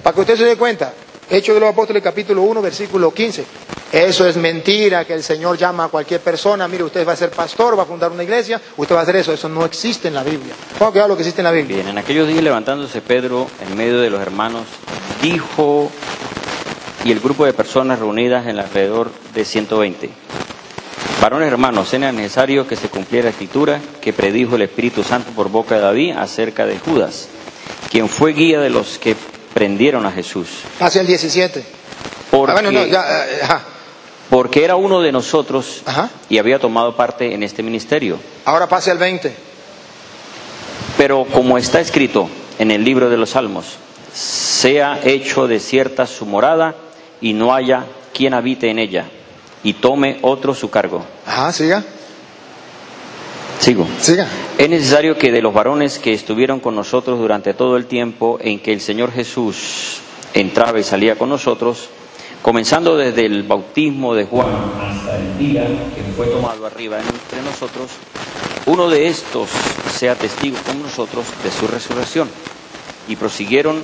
Para que usted se dé cuenta, Hechos de los Apóstoles capítulo 1, versículo 15. Eso es mentira, que el Señor llama a cualquier persona. Mire, usted va a ser pastor, va a fundar una iglesia, usted va a hacer eso. Eso no existe en la Biblia. Vamos a quedar lo que existe en la Biblia. Bien, en aquellos días levantándose Pedro en medio de los hermanos, dijo, y el grupo de personas reunidas en alrededor de 120. Varones hermanos, era necesario que se cumpliera la escritura que predijo el Espíritu Santo por boca de David acerca de Judas, quien fue guía de los que prendieron a Jesús. Hacia el 17. Porque era uno de nosotros Ajá. y había tomado parte en este ministerio. Ahora pase al 20. Pero como está escrito en el libro de los Salmos, sea hecho desierta su morada y no haya quien habite en ella, y tome otro su cargo. Ajá, siga. Sigo. Siga. Es necesario que de los varones que estuvieron con nosotros durante todo el tiempo en que el Señor Jesús entraba y salía con nosotros, comenzando desde el bautismo de Juan hasta el día que fue tomado arriba entre nosotros, uno de estos sea testigo con nosotros de su resurrección. Y propusieron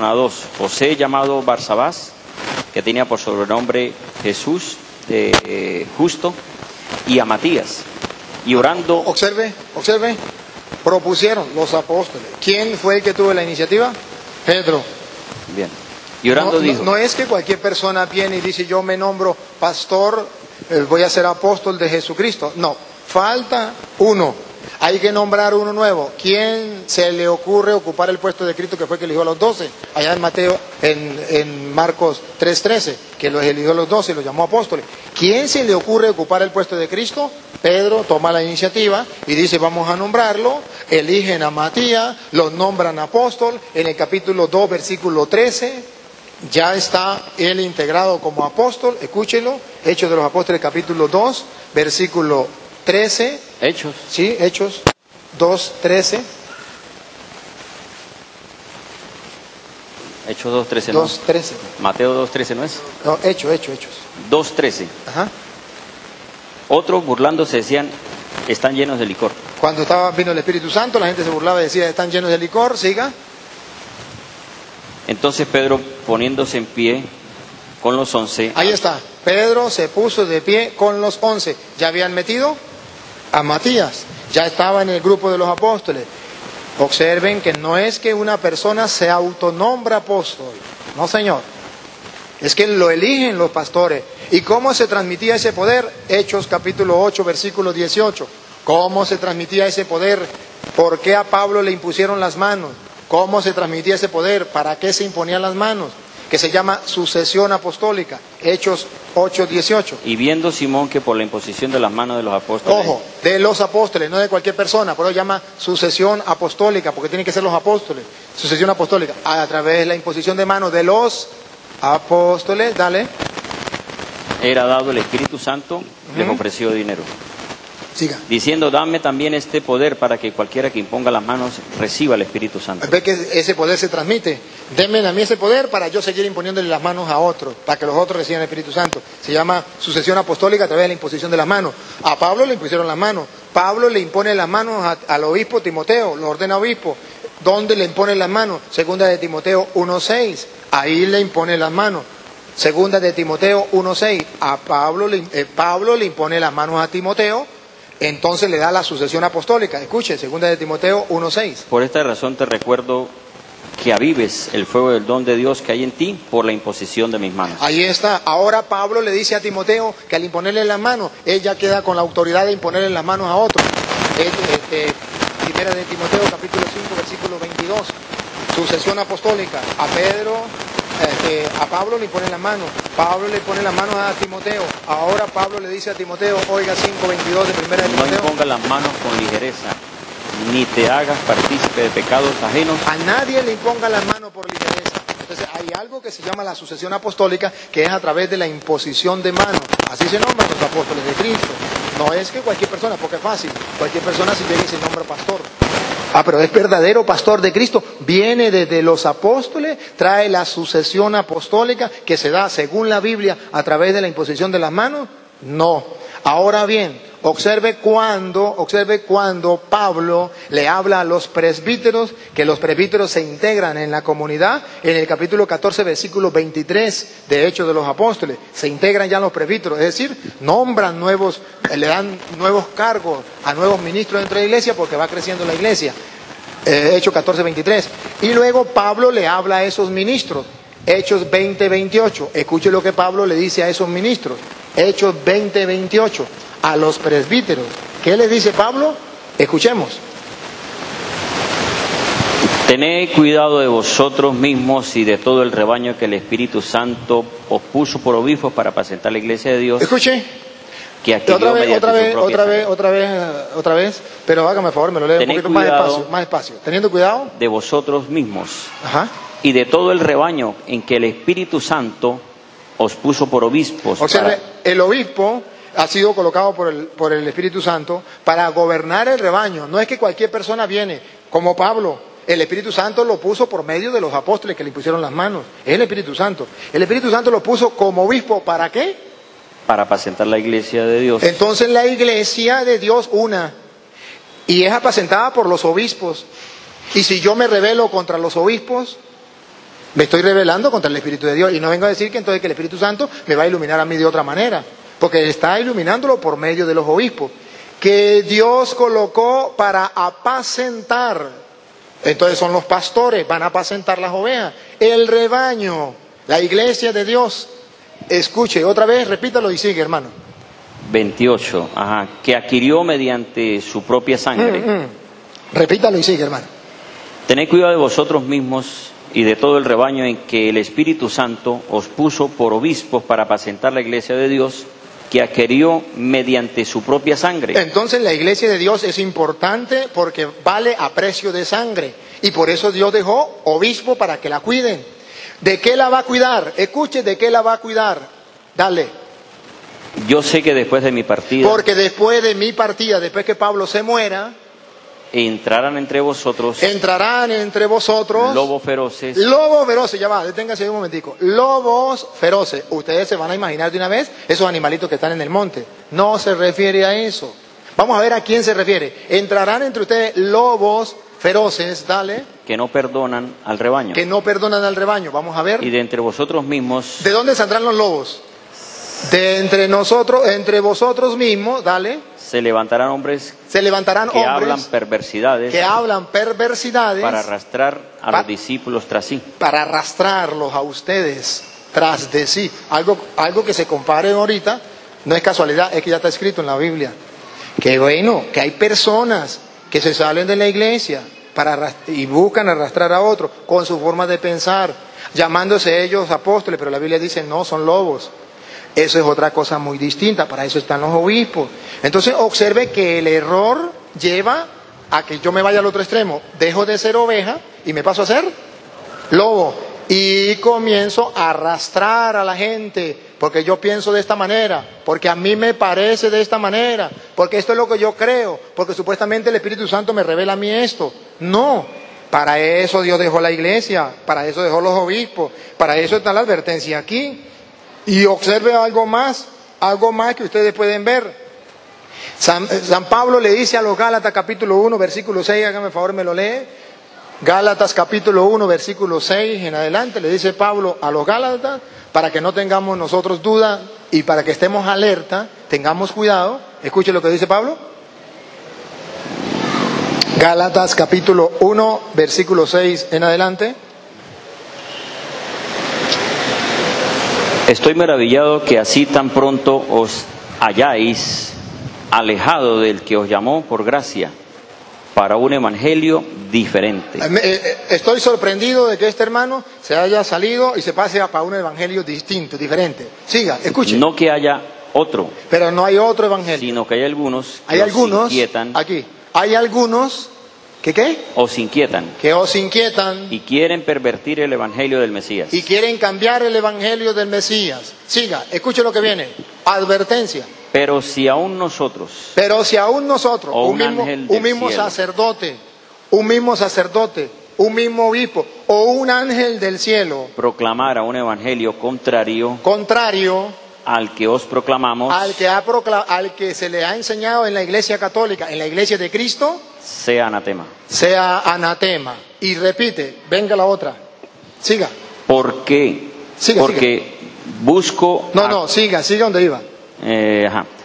a dos, José llamado Barsabás, que tenía por sobrenombre Jesús Justo, y a Matías. Y orando... Observe, propusieron los apóstoles. ¿Quién fue el que tuvo la iniciativa? Pedro. Bien. Y orando dijo... No es que cualquier persona viene y dice, yo me nombro pastor, voy a ser apóstol de Jesucristo. No, falta uno. Hay que nombrar uno nuevo. ¿Quién se le ocurre ocupar el puesto de Cristo que fue que eligió a los 12? Allá en Mateo, en Marcos 3:13, que los eligió a los 12 y los llamó apóstoles. ¿Quién se le ocurre ocupar el puesto de Cristo? Pedro toma la iniciativa y dice, vamos a nombrarlo. Eligen a Matías, lo nombran apóstol. En el capítulo 2, versículo 13, ya está él integrado como apóstol. Escúchenlo. Hechos de los Apóstoles, capítulo 2, versículo 13. Hechos. Sí, Hechos 2:13. Hechos 2:13, ¿no? 2:13. Mateo 2:13, ¿no es? No, Hechos. 2:13. Ajá. Otros burlándose decían, están llenos de licor. Cuando vino el Espíritu Santo, la gente se burlaba y decía, están llenos de licor. Siga. Entonces Pedro, poniéndose en pie con los 11... Ahí está. Pedro se puso de pie con los 11. Ya habían metido a Matías. Ya estaba en el grupo de los apóstoles. Observen que no es que una persona se autonombra apóstol. No, señor. Es que lo eligen los pastores. ¿Y cómo se transmitía ese poder? Hechos capítulo 8, versículo 18. ¿Cómo se transmitía ese poder? ¿Por qué a Pablo le impusieron las manos? ¿Cómo se transmitía ese poder? ¿Para qué se imponían las manos? Que se llama sucesión apostólica. Hechos 8, 18. Y viendo Simón que por la imposición de las manos de los apóstoles... Ojo, de los apóstoles, no de cualquier persona. Por eso llama sucesión apostólica, porque tienen que ser los apóstoles. Sucesión apostólica. A través de la imposición de manos de los apóstoles, dale. Era dado el Espíritu Santo, les ofreció dinero. Siga. Diciendo, dame también este poder para que cualquiera que imponga las manos reciba el Espíritu Santo. Ve que ese poder se transmite. Denme a mí ese poder para yo seguir imponiéndole las manos a otros, para que los otros reciban el Espíritu Santo. Se llama sucesión apostólica a través de la imposición de las manos. A Pablo le impusieron las manos. Pablo le impone las manos al obispo Timoteo, lo ordena obispo. ¿Dónde le impone las manos? Segunda de Timoteo 1:6. Ahí le impone las manos. Segunda de Timoteo 1:6. A Pablo le impone las manos a Timoteo. Entonces le da la sucesión apostólica. Escuche, segunda de Timoteo 1:6. Por esta razón te recuerdo que avives el fuego del don de Dios que hay en ti por la imposición de mis manos. Ahí está. Ahora Pablo le dice a Timoteo que al imponerle las manos, ella queda con la autoridad de imponerle las manos a otros. Primera de Timoteo capítulo 5 versículo 22. Sucesión apostólica. A Pedro... a Pablo le impone las manos, Pablo le pone las manos a Timoteo. Ahora Pablo le dice a Timoteo, oiga 5:22 de primera de Timoteo. No impongas las manos con ligereza, ni te hagas partícipe de pecados ajenos. A nadie le imponga las manos por ligereza. Entonces hay algo que se llama la sucesión apostólica, que es a través de la imposición de manos. Así se nombran los apóstoles de Cristo. No es que cualquier persona, porque es fácil, cualquier persona si llega y se nombra pastor. Pero es verdadero pastor de Cristo, viene desde los apóstoles, trae la sucesión apostólica que se da según la Biblia a través de la imposición de las manos. No. Ahora bien, Observe cuando Pablo le habla a los presbíteros, que los presbíteros se integran en la comunidad, en el capítulo 14, versículo 23 de Hechos de los Apóstoles. Se integran ya los presbíteros, es decir, nombran nuevos, le dan nuevos cargos a nuevos ministros dentro de la iglesia porque va creciendo la iglesia. Hechos 14, 23. Y luego Pablo le habla a esos ministros. Hechos 20, 28. Escuche lo que Pablo le dice a esos ministros. Hechos 20, 28. A los presbíteros. ¿Qué les dice Pablo? Escuchemos. Tened cuidado de vosotros mismos y de todo el rebaño que el Espíritu Santo os puso por obispos para apacentar la iglesia de Dios. Escuche. Que otra vez, pero hágame favor, me lo leo un poquito más despacio. Teniendo cuidado de vosotros mismos. Ajá. Y de todo el rebaño en que el Espíritu Santo os puso por obispos. Observe, el obispo ha sido colocado por el Espíritu Santo para gobernar el rebaño. No es que cualquier persona viene, como Pablo. El Espíritu Santo lo puso por medio de los apóstoles que le pusieron las manos. Es el Espíritu Santo. El Espíritu Santo lo puso como obispo, ¿para qué? Para apacentar la iglesia de Dios. Entonces la iglesia de Dios y es apacentada por los obispos. Y si yo me rebelo contra los obispos, me estoy rebelando contra el Espíritu de Dios. Y no vengo a decir que entonces que el Espíritu Santo me va a iluminar a mí de otra manera, porque está iluminándolo por medio de los obispos, que Dios colocó para apacentar. Entonces son los pastores, van a apacentar las ovejas, el rebaño, la iglesia de Dios. Escuche, otra vez, repítalo y sigue, hermano. 28, que adquirió mediante su propia sangre. Repítalo y sigue, hermano. Tened cuidado de vosotros mismos y de todo el rebaño en que el Espíritu Santo os puso por obispos para apacentar la iglesia de Dios, que adquirió mediante su propia sangre. Entonces la iglesia de Dios es importante porque vale a precio de sangre. Y por eso Dios dejó obispo para que la cuiden. ¿De qué la va a cuidar? Escuche, ¿de qué la va a cuidar? Dale. Yo sé que después de mi partida... Porque después de mi partida, después que Pablo se muera... Entrarán entre vosotros lobos feroces. Lobos feroces, ya va, deténgase un momentico. Lobos feroces. Ustedes se van a imaginar de una vez esos animalitos que están en el monte. No se refiere a eso. Vamos a ver a quién se refiere. Entrarán entre ustedes lobos feroces, dale. Que no perdonan al rebaño. Que no perdonan al rebaño. Vamos a ver. Y de entre vosotros mismos. ¿De dónde saldrán los lobos? De entre nosotros, entre vosotros mismos, dale. Se levantarán hombres que hablan perversidades para arrastrar a los discípulos tras sí. Para arrastrarlos a ustedes tras de sí. Algo que se compare ahorita, no es casualidad, es que ya está escrito en la Biblia. Que bueno, que hay personas que se salen de la iglesia y buscan arrastrar a otros con su forma de pensar, llamándose ellos apóstoles, pero la Biblia dice no, son lobos. Eso es otra cosa muy distinta, para eso están los obispos. Entonces observe que el error lleva a que yo me vaya al otro extremo, dejo de ser oveja y me paso a ser lobo. Y comienzo a arrastrar a la gente, porque yo pienso de esta manera, porque a mí me parece de esta manera, porque esto es lo que yo creo, porque supuestamente el Espíritu Santo me revela a mí esto. No, para eso Dios dejó la iglesia, para eso dejó los obispos, para eso está la advertencia aquí. Y observe algo más que ustedes pueden ver. San Pablo le dice a los Gálatas capítulo 1, versículo 6, hágame el favor, me lo lee. Gálatas capítulo 1, versículo 6 en adelante, le dice Pablo a los Gálatas, para que no tengamos nosotros duda y para que estemos alerta, tengamos cuidado. Escuche lo que dice Pablo. Gálatas capítulo 1, versículo 6 en adelante. Estoy maravillado que así tan pronto os hayáis alejado del que os llamó por gracia para un evangelio diferente. Estoy sorprendido de que este hermano se haya salido y se pase para un evangelio distinto, diferente. Siga, escuche. No que haya otro. Pero no hay otro evangelio. Sino que hay algunos que os inquietan. Aquí. Hay algunos que ¿qué? Os inquietan. Que os inquietan. Y quieren pervertir el evangelio del Mesías. Y quieren cambiar el evangelio del Mesías. Siga, escuche lo que viene. Advertencia. Pero si aún nosotros, un mismo sacerdote, un mismo obispo, o un ángel del cielo, proclamara un evangelio contrario, al que os proclamamos al que se le ha enseñado en la Iglesia Católica, en la Iglesia de Cristo, sea anatema. sea anatema. Y repite, venga la otra. Siga. ¿Por qué? Siga, Porque busco... siga donde iba.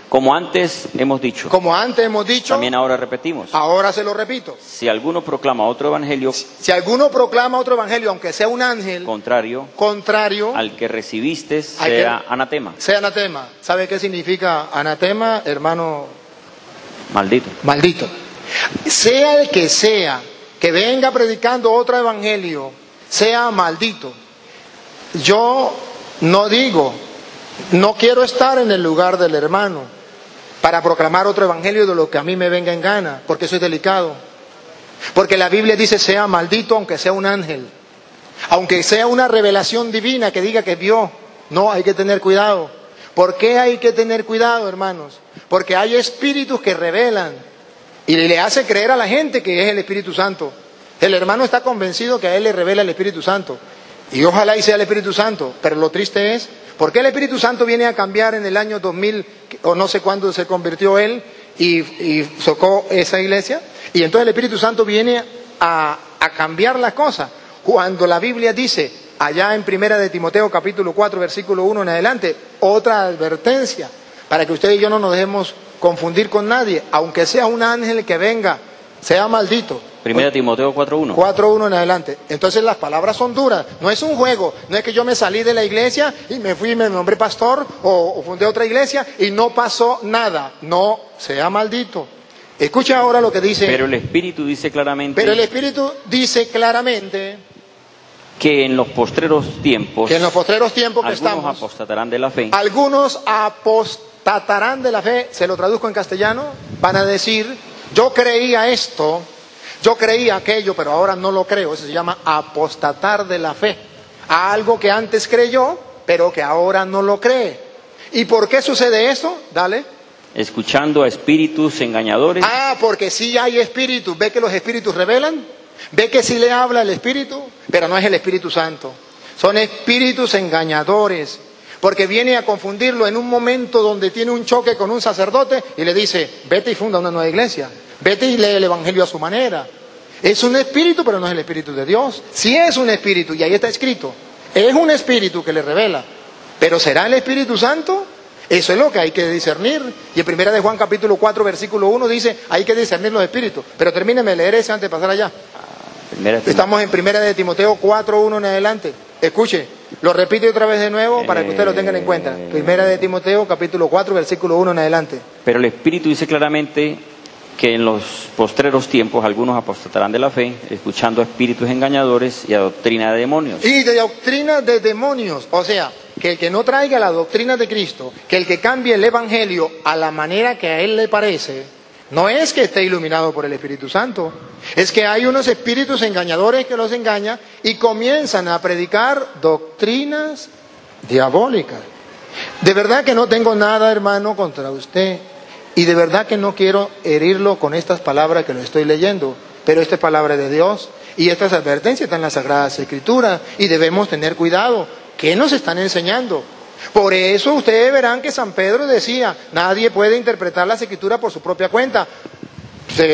Como antes hemos dicho, Como antes hemos dicho, también ahora repetimos. ahora se lo repito. Si alguno proclama otro evangelio Si alguno proclama otro evangelio, aunque sea un ángel contrario al que recibiste, Al que- sea anatema, sea anatema. ¿Sabe qué significa anatema, hermano? maldito. Maldito. Sea el que venga predicando otro evangelio, sea maldito. Yo no quiero estar en el lugar del hermano para proclamar otro evangelio de lo que a mí me venga en gana, porque eso es delicado. Porque la Biblia dice, sea maldito aunque sea un ángel, aunque sea una revelación divina que diga que vio. No, hay que tener cuidado. ¿Por qué hay que tener cuidado, hermanos? Porque hay espíritus que revelan y le hace creer a la gente que es el Espíritu Santo. El hermano está convencido que a él le revela el Espíritu Santo. Y ojalá y sea el Espíritu Santo. Pero lo triste es, ¿por qué el Espíritu Santo viene a cambiar en el año 2000, o no sé cuándo se convirtió él y socó esa iglesia? Y entonces el Espíritu Santo viene a cambiar la cosa. Cuando la Biblia dice, allá en 1 de Timoteo capítulo 4, versículo 1 en adelante, otra advertencia, para que usted y yo no nos dejemos confundir con nadie, aunque sea un ángel que venga, sea maldito. 1 Timoteo 4:1. 4:1 en adelante. Entonces las palabras son duras. No es un juego. No es que yo me salí de la iglesia y me fui y me nombré pastor o fundé otra iglesia y no pasó nada. No, sea maldito. Escucha ahora lo que dice. Pero el Espíritu dice claramente Pero el Espíritu dice claramente que en los postreros tiempos que algunos estamos, apostatarán de la fe, algunos apostatarán de la fe. Se lo traduzco en castellano. Van a decir, yo creía esto, yo creía aquello, pero ahora no lo creo. Eso se llama apostatar de la fe. A algo que antes creyó, pero que ahora no lo cree. ¿Y por qué sucede eso? Dale. escuchando a espíritus engañadores. Porque sí hay espíritus. ¿Ve que los espíritus revelan? ¿Ve que sí le habla el Espíritu? Pero no es el Espíritu Santo. Son espíritus engañadores. Porque viene a confundirlo en un momento donde tiene un choque con un sacerdote y le dice, vete y funda una nueva iglesia. Vete y lee el Evangelio a su manera. Es un espíritu, pero no es el Espíritu de Dios. Sí es un espíritu, y ahí está escrito. Es un espíritu que le revela. Pero ¿será el Espíritu Santo? Eso es lo que hay que discernir. Y en 1 de Juan capítulo 4 versículo 1 dice, hay que discernir los espíritus. Pero termíneme de leer ese antes de pasar allá. Estamos en 1 de Timoteo 4:1 en adelante. Escuche, lo repito otra vez de nuevo para que ustedes lo tengan en cuenta. 1 de Timoteo capítulo 4 versículo 1 en adelante. Pero el Espíritu dice claramente que en los postreros tiempos algunos apostatarán de la fe, escuchando a espíritus engañadores y a doctrina de demonios. Y de doctrina de demonios, o sea, que el que no traiga la doctrina de Cristo, que el que cambie el Evangelio a la manera que a él le parece, no es que esté iluminado por el Espíritu Santo, es que hay unos espíritus engañadores que los engañan y comienzan a predicar doctrinas diabólicas. De verdad que no tengo nada, hermano, contra usted. Y de verdad que no quiero herirlo con estas palabras que lo estoy leyendo, pero esta es palabra de Dios y estas advertencias están en las Sagradas Escrituras y debemos tener cuidado. ¿Qué nos están enseñando? Por eso ustedes verán que San Pedro decía, nadie puede interpretar las Escrituras por su propia cuenta.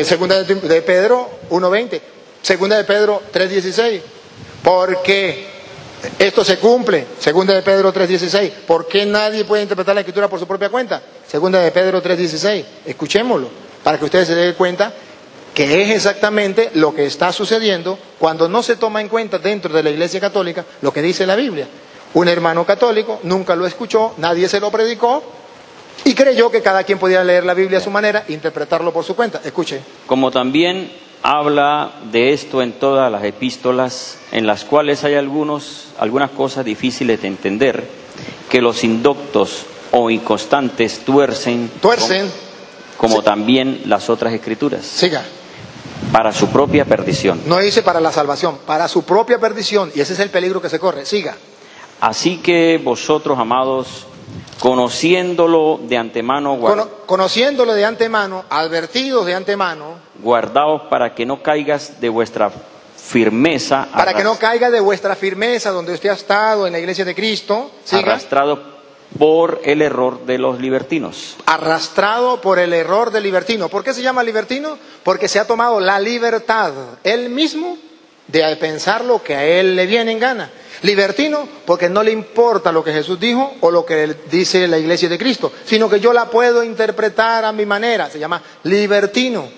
Segunda de Pedro 1:20, segunda de Pedro 3:16, porque esto se cumple. Segunda de Pedro 3:16, ¿por qué nadie puede interpretar la Escritura por su propia cuenta? Segunda de Pedro 3:16, escuchémoslo, para que ustedes se den cuenta que es exactamente lo que está sucediendo cuando no se toma en cuenta dentro de la Iglesia Católica lo que dice la Biblia. Un hermano católico nunca lo escuchó, nadie se lo predicó y creyó que cada quien podía leer la Biblia a su manera e interpretarlo por su cuenta. Escuche. Como también habla de esto en todas las epístolas, en las cuales hay algunas cosas difíciles de entender, que los indoctos o inconstantes tuercen como sí. También las otras escrituras. Siga. Para su propia perdición. No dice para la salvación, para su propia perdición, y ese es el peligro que se corre. Siga. Así que vosotros, amados, conociéndolo de antemano, conociéndolo de antemano, advertidos de antemano, guardaos para que no caigas de vuestra firmeza, para que no caiga de vuestra firmeza donde usted ha estado en la Iglesia de Cristo, siga, arrastrado por el error de los libertinos. Arrastrado por el error del libertino. ¿Por qué se llama libertino? Porque se ha tomado la libertad él mismo de pensar lo que a él le viene en gana. Libertino porque no le importa lo que Jesús dijo o lo que dice la iglesia de Cristo, sino que yo la puedo interpretar a mi manera. Se llama libertino.